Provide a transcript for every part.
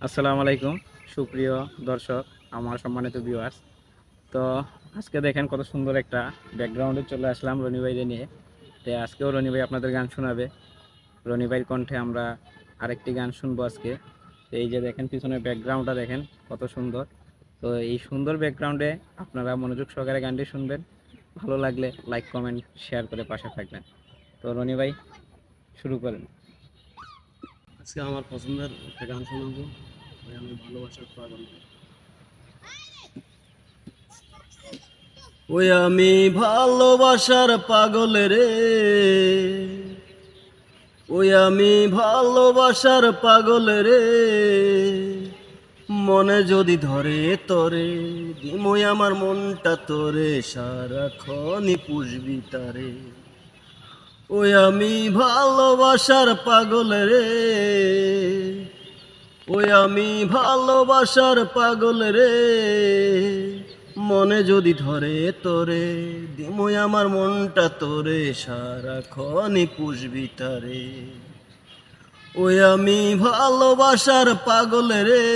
আসসালামু আলাইকুম সুপ্রিয় দর্শক, আমার সম্মানিত ভিউয়ার্স। তো আজকে দেখেন কত সুন্দর একটা ব্যাকগ্রাউন্ডে চলে আসলাম রনি ভাইকে নিয়ে। তো আজকেও রনি ভাই আপনাদের গান শোনাবে। রনি ভাইয়ের কণ্ঠে আমরা আরেকটি গান শুনবো আজকে। তো এই যে দেখেন পিছনের ব্যাকগ্রাউন্ডটা দেখেন কত সুন্দর। তো এই সুন্দর ব্যাকগ্রাউন্ডে আপনারা মনোযোগ সহকারে গানটি শুনবেন। ভালো লাগলে লাইক কমেন্ট শেয়ার করে পাশে থাকবেন। তো রনি ভাই শুরু করেন। আজকে আমার পছন্দের একটা গান শোনাবো। ওই আমি ভালোবাসার পাগল। ওই আমি ভালোবাসার পাগল রে, ওই আমি ভালোবাসার পাগল রে, মনে যদি ধরে তোরে দিমই আমার মনটা তোরে সারাক্ষণই পুষবি তারে। ওই আমি ভালোবাসার পাগল রে, ওই আমি ভালোবাসার পাগল রে, মনে যদি ধরে তোরে দিমই আমার মনটা তোরে সারাক্ষণই পুষবি তারে। ওই আমি ভালোবাসার পাগল রে,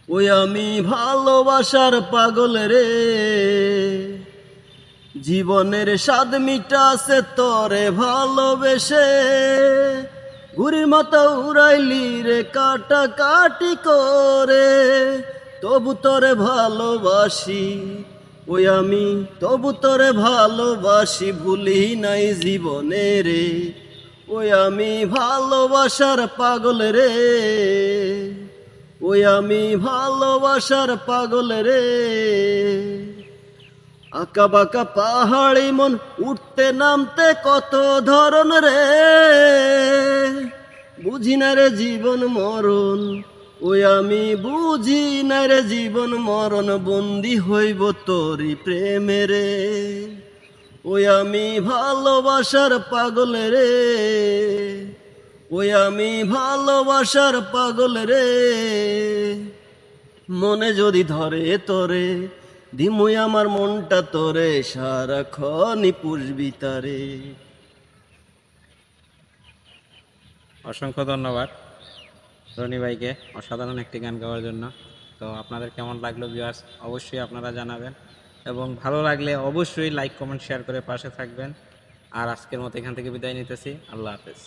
ওই আমি ভালোবাসার পাগল রে, জীবনের স্বাদ মিটাছে তোরে ভালোবেসে, ঘুরির মতো উড়াইলি রে কাটা কাটি করে, তবু তোরে ভালোবাসি। ওই আমি তবু তোরে ভালোবাসি, ভুলি নাই জীবনে রে। ওই আমি ভালোবাসার পাগল রে, ওই আমি ভালোবাসার পাগল রে, আঁকা বাঁকা পাহাড়ি মন উঠতে নামতে কত ধরন রে, বুঝি না রে জীবন মরণ। ওই আমি বুঝি না রে জীবন মরণ, বন্দি হইব তোরি প্রেমে রে। ওই আমি ভালোবাসার পাগল রে, ওই আমি ভালোবাসার পাগল রে, মনে যদি ধরে তোরে দিমুই আমার মনটা তোরে সারাক্ষণই পুষবি তারে। অসংখ্য ধন্যবাদ রনি ভাইকে অসাধারণ একটি গান গাওয়ার জন্য। তো আপনাদের কেমন লাগলো ভিউয়ার্স অবশ্যই আপনারা জানাবেন, এবং ভালো লাগলে অবশ্যই লাইক কমেন্ট শেয়ার করে পাশে থাকবেন। আর আজকের মতো এখান থেকে বিদায় নিতেছি। আল্লাহ হাফেজ।